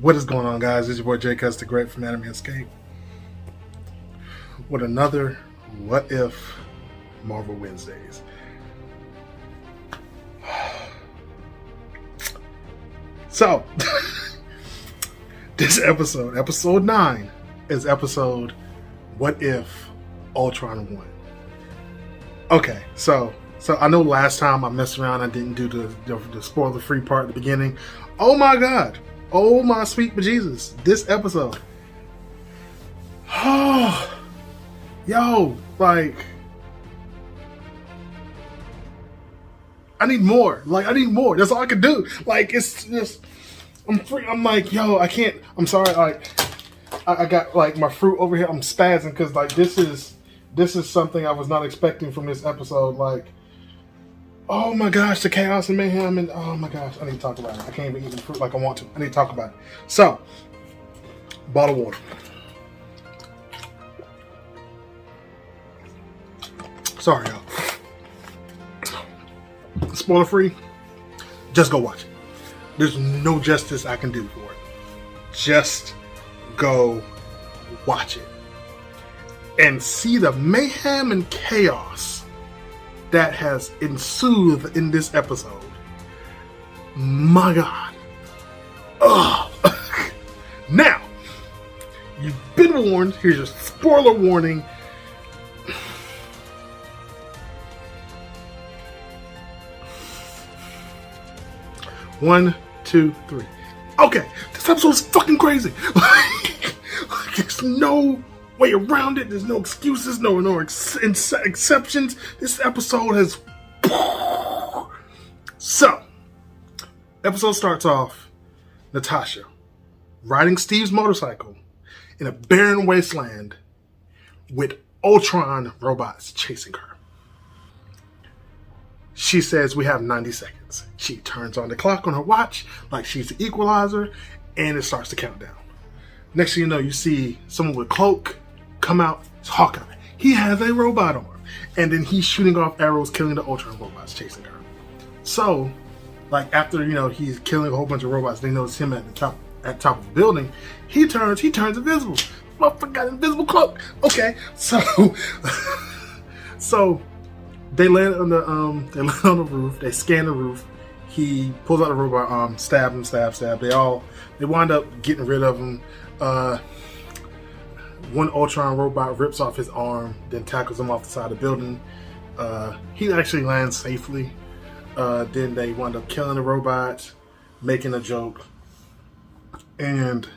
What is going on, guys? It's your boy Jay Cuss the Great from Anime Escape with another What If Marvel Wednesdays. So, this episode 9, is episode What If Ultron won. Okay, so I know last time I messed around, I didn't do the spoiler-free part at the beginning. Oh my God. Oh my sweet bejesus. This episode. Oh, yo, like, I need more. Like, I need more. That's all I can do. Like, it's just, I'm free. I'm like, yo, I can't. I'm sorry. Like, I got like my fruit over here. I'm spazzing because like this is something I was not expecting from this episode. Like, oh my gosh, the chaos and mayhem, and oh my gosh, I need to talk about it. I can't even eat the fruit like I want to. I need to talk about it. So, bottle of water. Sorry, y'all. Spoiler free. Just go watch it. There's no justice I can do for it. Just go watch it and see the mayhem and chaos that has ensued in this episode. My God. Ugh. Now, you've been warned. Here's your spoiler warning. One, two, three. Okay, this episode is fucking crazy. There's no way around it. There's no excuses, no exceptions. This episode has. So, episode starts off. Natasha riding Steve's motorcycle in a barren wasteland with Ultron robots chasing her. She says we have 90 seconds. She turns on the clock on her watch like she's the equalizer, and it starts to count down. Next thing you know, you see someone with a cloak come out. It's Hawkeye. He has a robot arm, and then he's shooting off arrows, killing the Ultron robots chasing her. So, like after he's killing a whole bunch of robots, they notice him at the top of the building. He turns invisible. Motherfucker got an invisible cloak. Okay, so they land on the roof. They scan the roof. He pulls out the robot arm, stab. They wind up getting rid of him. One Ultron robot rips off his arm, then tackles him off the side of the building. He actually lands safely. Then they wind up killing the robot, making a joke, and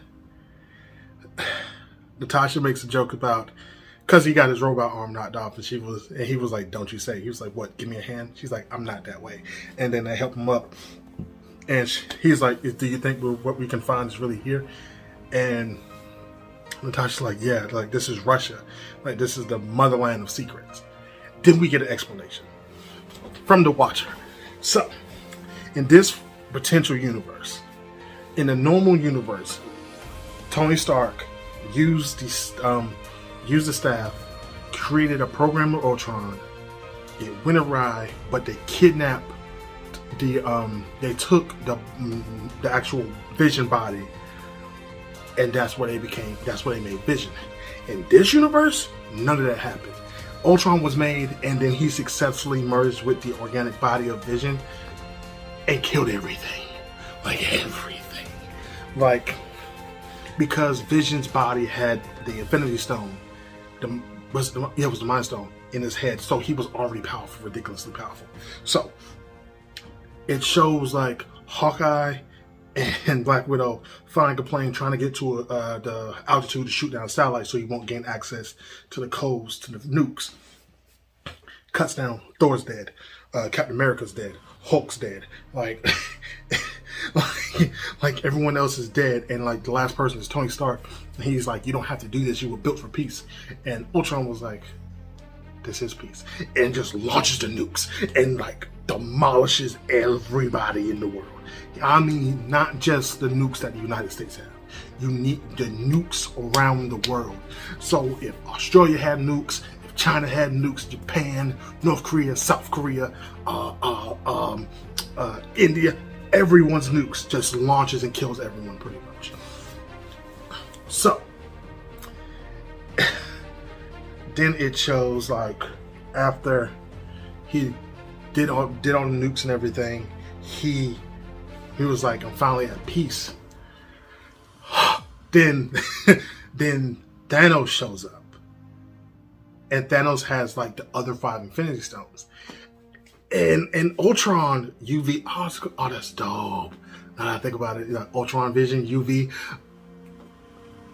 Natasha makes a joke about because he got his robot arm knocked off, and he was like, "Don't you say?" He was like, "What? Give me a hand." She's like, "I'm not that way." And then they help him up, and he's like, "Do you think what we can find is really here?" And Natasha's like, "Yeah, like this is Russia, like this is the motherland of secrets." Then we get an explanation from the Watcher. So, in this potential universe, in the normal universe, Tony Stark used the staff, created a program of Ultron. It went awry, but they kidnapped they took the actual Vision body, and that's where they made Vision. In this universe, none of that happened. Ultron was made, and then he successfully merged with the organic body of Vision and killed everything. Like everything. Like, because Vision's body had the Infinity Stone. It was the Mind Stone in his head, so he was already powerful, ridiculously powerful. So it shows like Hawkeye and Black Widow flying a plane, trying to get to the altitude to shoot down satellites, so he won't gain access to the codes, to the nukes. Cuts down. Thor's dead. Captain America's dead. Hulk's dead. Like, like everyone else is dead, and like the last person is Tony Stark. And he's like, "You don't have to do this. You were built for peace." And Ultron was like, "This is peace," and just launches the nukes and like demolishes everybody in the world. I mean, not just the nukes that the United States have. You need the nukes around the world. So if Australia had nukes, if China had nukes, Japan, North Korea, South Korea, India, everyone's nukes just launches and kills everyone pretty much. So then it shows like after he did all the nukes and everything, he was like, I'm finally at peace. Then then Thanos shows up. And Thanos has like the other 5 Infinity Stones. And Ultron, UV, oh, that's dope. Now that I think about it, like Ultron, Vision, UV.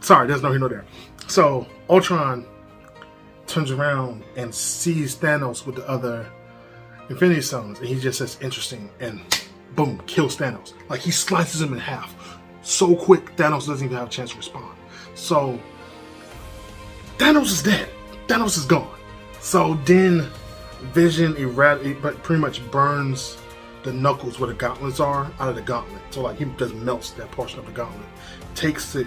Sorry, there's no here, no there. So Ultron turns around and sees Thanos with the other Infinity Stones, and he just says, interesting, and boom, kills Thanos. Like, he slices him in half so quick, Thanos doesn't even have a chance to respond. So Thanos is dead. Thanos is gone. So then Vision pretty much burns the knuckles where the gauntlets are out of the gauntlet. So like he just melts that portion of the gauntlet, takes the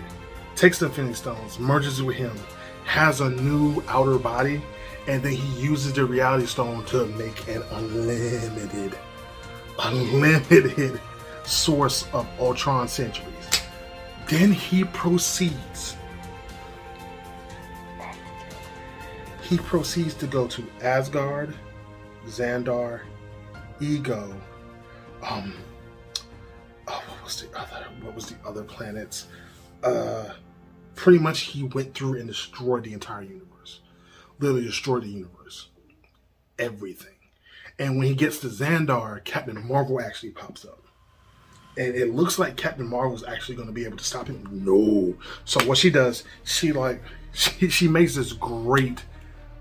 Infinity Stones, merges it with him, has a new outer body, and then he uses the Reality Stone to make an unlimited source of Ultron centuries. Then he proceeds to go to Asgard, Xandar, Ego, what was the other planets? Pretty much he went through and destroyed the entire universe. Literally destroyed the universe. Everything. And when he gets to Xandar, Captain Marvel actually pops up. And it looks like Captain Marvel is actually going to be able to stop him. No. So what she does, she makes this great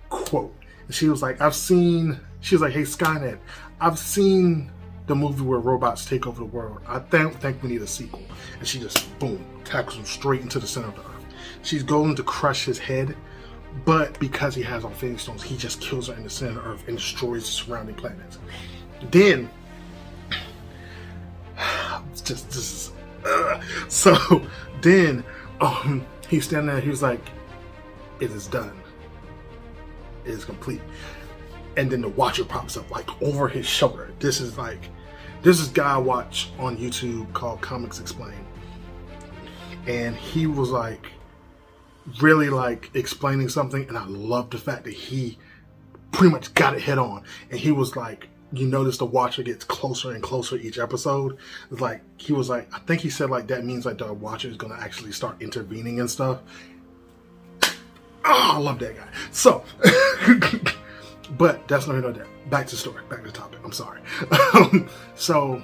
quote. And she was like, hey, Skynet, I've seen the movie where robots take over the world. I think we need a sequel. And she just, boom, tackles him straight into the center of the earth. She's going to crush his head, but because he has Infinity Stones, he just kills her in the center of the earth and destroys the surrounding planets. Then, so then he's standing there, he was like, it is done. It is complete. And then the Watcher pops up like over his shoulder. This is guy I watch on YouTube called Comics Explained. And he was like really like explaining something, and I love the fact that he pretty much got it head on. And he was like, you notice the Watcher gets closer and closer each episode. It's like, he was like, I think he said like that means like the Watcher is gonna actually start intervening and stuff. Oh, I love that guy. So but that's not that. Back to the story, back to the topic. I'm sorry. So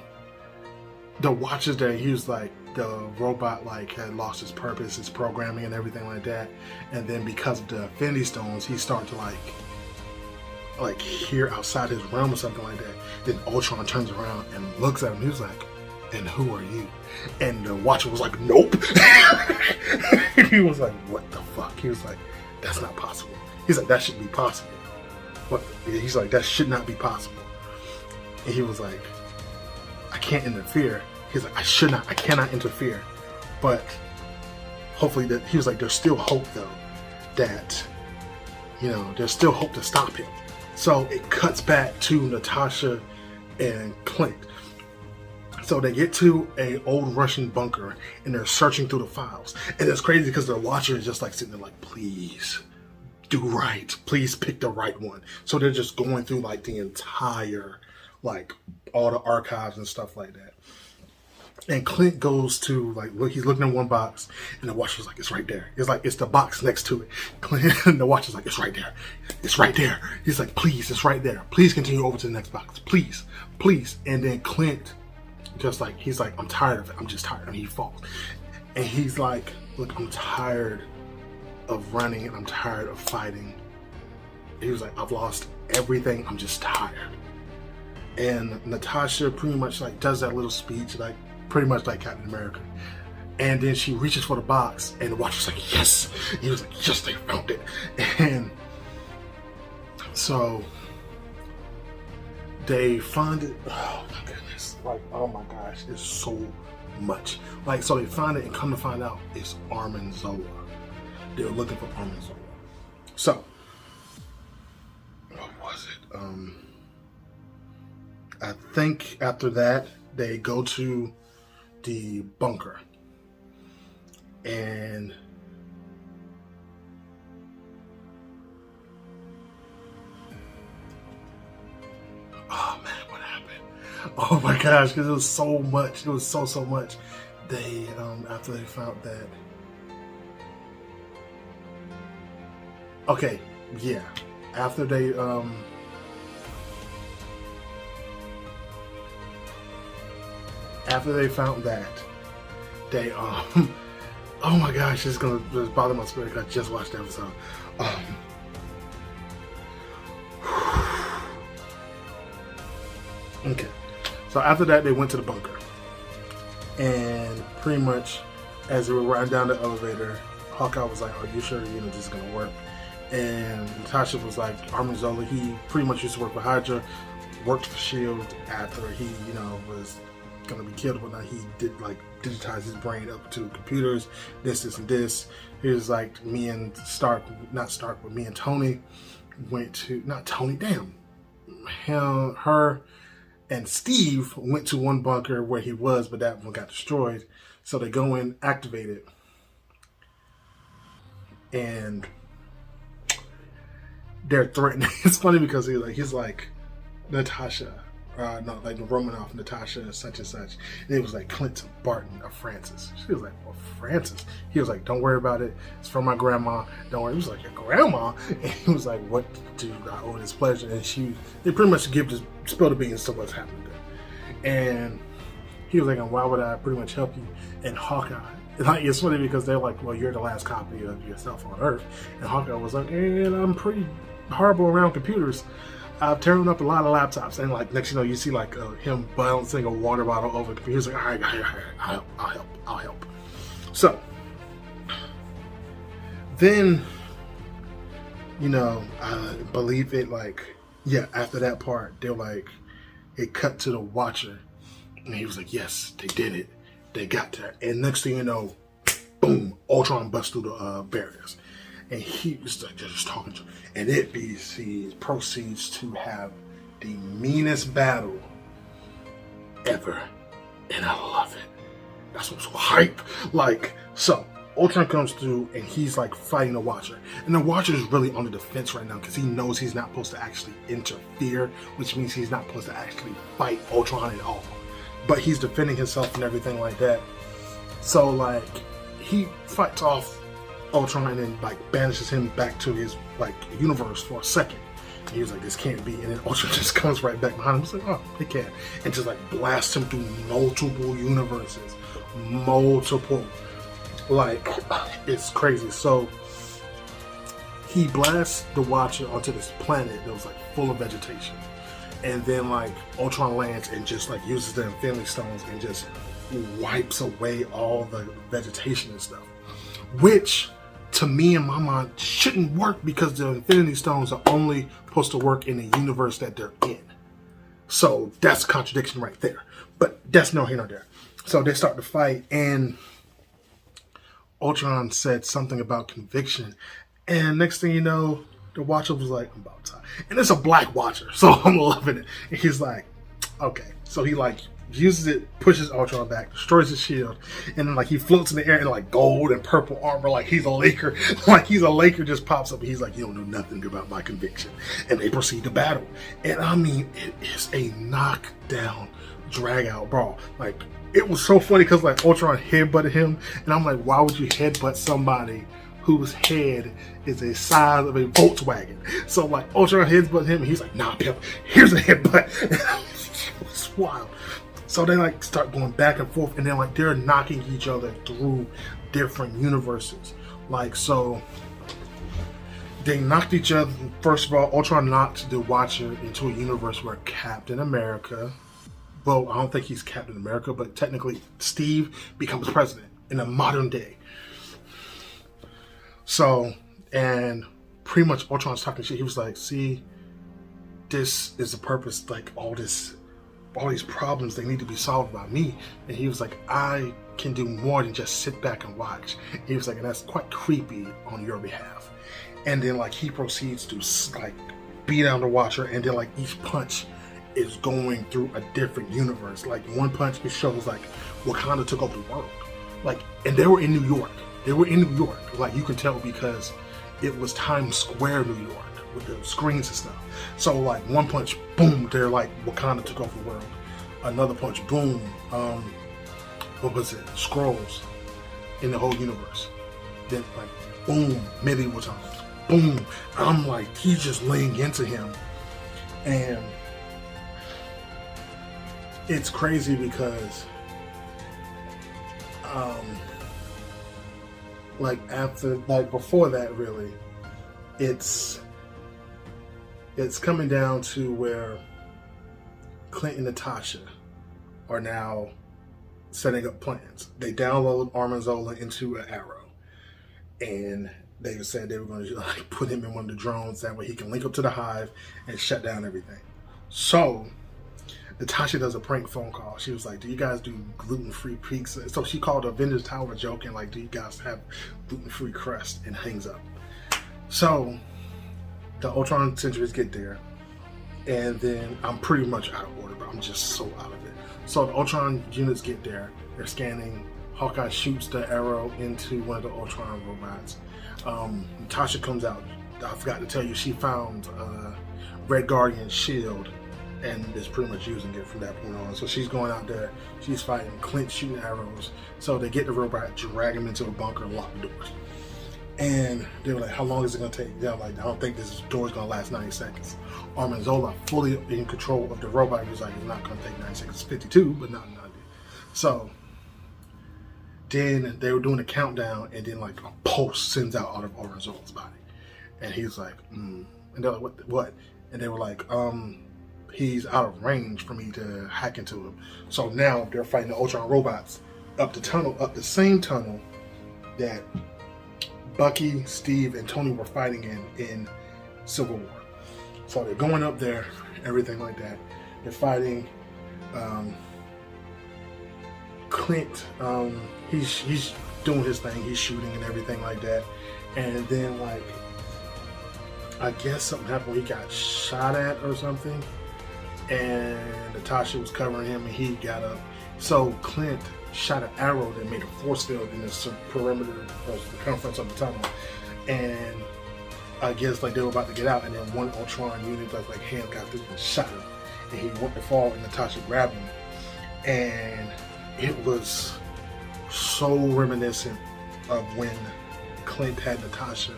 the Watcher's there, he was like, the robot like had lost his purpose, his programming and everything like that. And then because of the Infinity Stones, he started to like hear outside his realm or something like that. Then Ultron turns around and looks at him. He was like, and who are you? And the Watcher was like, nope. He was like, what the fuck? He was like, that's not possible. He's like, that should be possible. What? He's like, that should not be possible. And he was like, I can't interfere. He's like, I cannot interfere. But hopefully that, he was like, there's still hope though, that, there's still hope to stop him. So it cuts back to Natasha and Clint. So they get to a old Russian bunker and they're searching through the files. And it's crazy because the Watcher is just like sitting there like, please do right. Please pick the right one. So they're just going through like the entire, like all the archives and stuff like that. And Clint goes to like, look, he's looking in one box and the Watcher's like, it's right there. It's like, it's the box next to it. Clint, and the Watcher's like, it's right there. It's right there. He's like, please, it's right there. Please continue over to the next box. Please, please. And then Clint, just like, he's like, I'm tired of it. I'm just tired. And he falls. And he's like, look, I'm tired of running and I'm tired of fighting. And he was like, I've lost everything. I'm just tired. And Natasha pretty much like does that little speech, like pretty much like Captain America. And then she reaches for the box and the Watcher's like, yes. And he was like, yes, they found it. And so they find it. Oh my goodness. Like, oh my gosh, it's so much. Like, so they find it and come to find out it's Armin Zola. They're looking for Armin Zola. So, what was it? I think after that, they go to the bunker. And Oh man, what happened? Oh my gosh, because it was so much. It was so much. They after they found that. Okay, yeah. After they found that, they oh my gosh, it's gonna bother my spirit because I just watched the episode. Okay, so after that, they went to the bunker, and pretty much as they were riding down the elevator, Hawkeye was like, "Are you sure this is gonna work?" And Natasha was like, Armin Zola, he pretty much used to work for Hydra, worked for S.H.I.E.L.D. after he, was gonna be killed, but now he did like digitize his brain up to computers, this, and this. He was like, me and me and Tony went to, not Tony, damn. Her and Steve went to one bunker where he was, but that one got destroyed. So they go in, activate it, and they're threatening. It's funny because he's like Natasha, no, like Romanoff, Natasha, such and such. And it was like Clinton, Barton, or Francis. She was like, well, Francis. He was like, don't worry about it. It's from my grandma. Don't worry. He was like, your grandma? And he was like, what do I owe this pleasure? And they pretty much spill the beans to what's happening there. And he was like, and why would I pretty much help you? And Hawkeye, like, it's funny because they're like, well, you're the last copy of yourself on Earth. And Hawkeye was like, and I'm pretty horrible around computers. I've turned up a lot of laptops, and like next you see like him balancing a water bottle over the computer. He's like, all right, I'll help. So then, I believe it after that part, they're like, it cut to the Watcher, and he was like, yes, they did it. They got there. And next thing you know, boom, Ultron busts through the barriers. And he was like just talking to him. And he proceeds to have the meanest battle ever. And I love it. That's what's hype. So Ultron comes through and he's like fighting the Watcher. And the Watcher is really on the defense right now because he knows he's not supposed to actually interfere, which means he's not supposed to actually fight Ultron at all. But he's defending himself and everything like that. So he fights off Ultron and then banishes him back to his universe for a second. And he was like, this can't be. And then Ultron just comes right back behind him. He's like, oh, it can. And just blasts him through multiple universes. It's crazy. So he blasts the Watcher onto this planet that was full of vegetation. And then Ultron lands and just uses the Infinity Stones and just wipes away all the vegetation and stuff. Which, to me in my mind, shouldn't work because the Infinity Stones are only supposed to work in the universe that they're in. So that's a contradiction right there. But that's no here nor there. So they start to fight, and Ultron said something about conviction. And next thing you know, the Watcher was like, I'm about time. And it's a black Watcher, so I'm loving it. And he's like, okay. So he uses it, pushes Ultron back, destroys his shield, and then he floats in the air in gold and purple armor like he's a Laker. He's a Laker, just pops up and he's like, you don't know nothing about my conviction. And they proceed to battle. And I mean, it is a knockdown, drag out brawl. It was so funny because Ultron headbutted him, and I'm like, why would you headbutt somebody whose head is the size of a Volkswagen? So Ultron headbutted him and he's like, nah, Pip, here's a headbutt. It's wild. So they start going back and forth, and then they're knocking each other through different universes. So they knocked each other. First of all, Ultron knocked the Watcher into a universe where Captain America, well, I don't think he's Captain America, but technically Steve becomes president in the modern day. So, and pretty much Ultron's talking shit. He was like, see, this is the purpose, all these problems, they need to be solved by me. And he was like, I can do more than just sit back and watch. He was like, and that's quite creepy on your behalf. And then he proceeds to beat down the Watcher, and then each punch is going through a different universe. One punch, it shows Wakanda took over the world. And they were in New York. You can tell because it was Times Square, New York. with the screens and stuff. So like one punch, boom, they're like Wakanda took over the world. Another punch, boom, what was it? Scrolls in the whole universe. Then like boom, medieval times, boom. I'm like, he's just laying into him, and it's crazy because like after, like before that, really, it's coming down to where Clint and Natasha are now setting up plans. They download Armanzola into an Arrow, and they said they were going to like put him in one of the drones, that way he can link up to the hive and shut down everything. So Natasha does a prank phone call. She was like, do you guys do gluten-free pizza? So she called Avengers Tower joking, like, do you guys have gluten-free crust? And hangs up. So the Ultron sentries get there, and then I'm pretty much out of order, but I'm just so out of it. So the Ultron units get there, they're scanning. Hawkeye shoots the arrow into one of the Ultron robots. Natasha comes out. I forgot to tell you, she found Red Guardian's shield and is pretty much using it from that point on. So she's going out there, she's fighting, Clint shooting arrows. So they get the robot, drag him into a bunker, and lock the doors. And they were like, how long is it going to take? They're like, I don't think this door is going to last 90 seconds. Armanzola, fully in control of the robot, was like, it's not going to take 90 seconds. It's 52, but not 90. So then they were doing a countdown, and then like a pulse sends out of Armanzola's body. And he's like, And they're like, what? And they were like, he's out of range for me to hack into him. So now they're fighting the Ultron robots up the tunnel, up the same tunnel that Bucky, Steve, and Tony were fighting in Civil War. So they're going up there, everything like that. They're fighting. Clint, he's doing his thing. He's shooting and everything like that. And then, like, I guess something happened. He got shot at or something. And Natasha was covering him, and he got up. So Clint shot an arrow that made a force field in the perimeter of the circumference of the tunnel. And I guess like they were about to get out, and then one Ultron unit like hand got through and shot him. And he went to fall, and Natasha grabbed him. And it was so reminiscent of when Clint had Natasha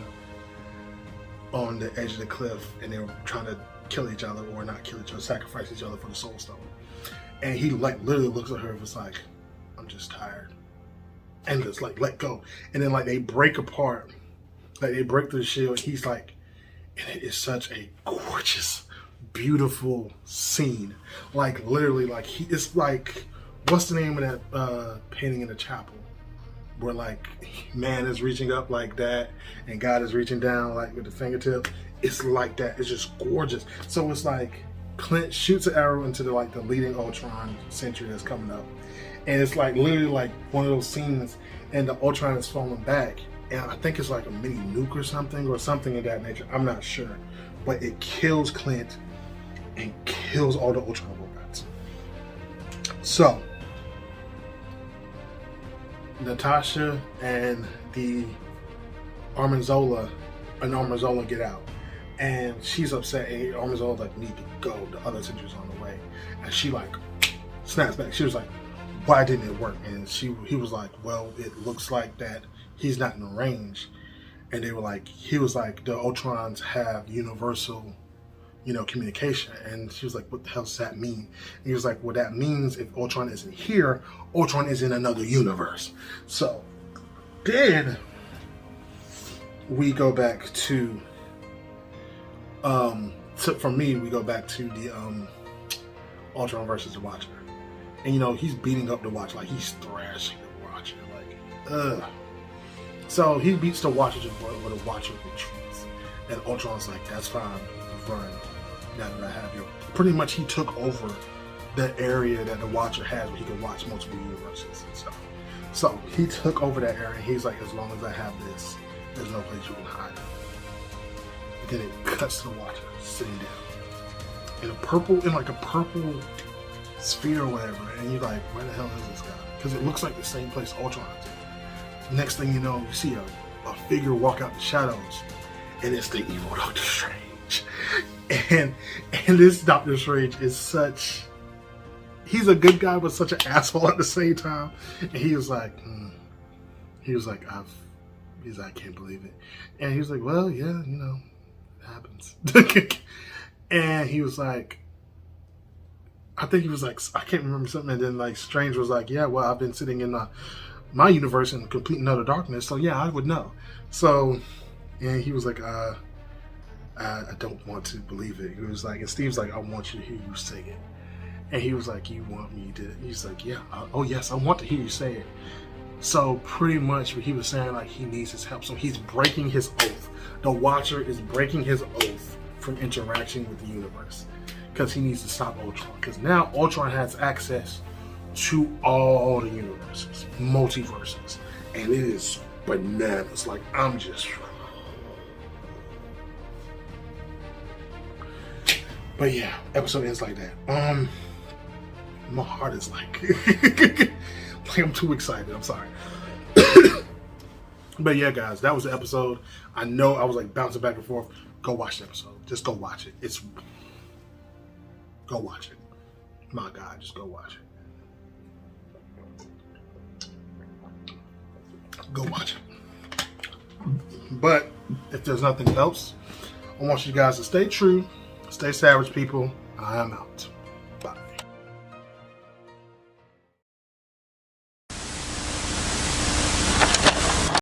on the edge of the cliff, and they were trying to kill each other, or not kill each other, sacrifice each other for the Soul Stone. And he like literally looks at her and was like, I'm just tired. And just like let go. And then like they break apart, like they break through the shield. He's like, and it is such a gorgeous, beautiful scene. Like literally, like it's like, what's the name of that painting in the chapel? Where like man is reaching up like that, and God is reaching down like with the fingertip. It's like that. It's just gorgeous. So it's like Clint shoots an arrow into the like the leading Ultron sentry that's coming up, and it's like literally like one of those scenes, and the Ultron is falling back, and I think it's like a mini nuke or something of that nature. I'm not sure, but it kills Clint and kills all the Ultron robots. So Natasha and the Armanzola get out, and she's upset, and Armanzola like, need to go, the other sentry's on the way, and she like snaps back. She was like, why didn't it work? And he was like, well, it looks like that he's not in range. And they were like, he was like, the Ultrons have universal, communication. And she was like, what the hell does that mean? And he was like, well, that means if Ultron isn't here, Ultron is in another universe. So then we go back to, for me, we go back to the Ultron versus the Watcher. And he's beating up the Watcher, like he's thrashing the Watcher, like, So he beats the Watcher to the point where the Watcher retreats. And Ultron's like, that's fine, run. Now that I have you. Pretty much he took over the area that the Watcher has where he can watch multiple universes and stuff. So he took over that area, and he's like, as long as I have this, there's no place you can hide. And then it cuts to the Watcher sitting down in a purple sphere or whatever, and you're like, where the hell is this guy? Because it looks like the same place Ultron did. Next thing you know, you see a figure walk out the shadows, and it's the evil Doctor Strange. and this Doctor Strange is such. He's a good guy, but such an asshole at the same time. And he was like, I can't believe it. And he was like, well, yeah, it happens. And he was like, I think he was like, I can't remember something. And then like Strange was like, yeah, well, I've been sitting in my universe in complete and utter darkness. So yeah, I would know. So, and he was like, I don't want to believe it. He was like, and Steve's like, I want you to hear you say it. And he was like, you want me to? He's like, yeah. Oh, yes, I want to hear you say it. So pretty much what he was saying, like, he needs his help. So he's breaking his oath. The Watcher is breaking his oath from interacting with the universe. Because he needs to stop Ultron. Because now Ultron has access to all the universes, multiverses. And it is bananas. Like, I'm just... But yeah, episode ends like that. My heart is like, I'm too excited. I'm sorry. But yeah, guys, that was the episode. I know I was like bouncing back and forth. Go watch the episode. Just go watch it. Go watch it. My God, just go watch it. Go watch it. But if there's nothing else, I want you guys to stay true, stay savage, people. I am out.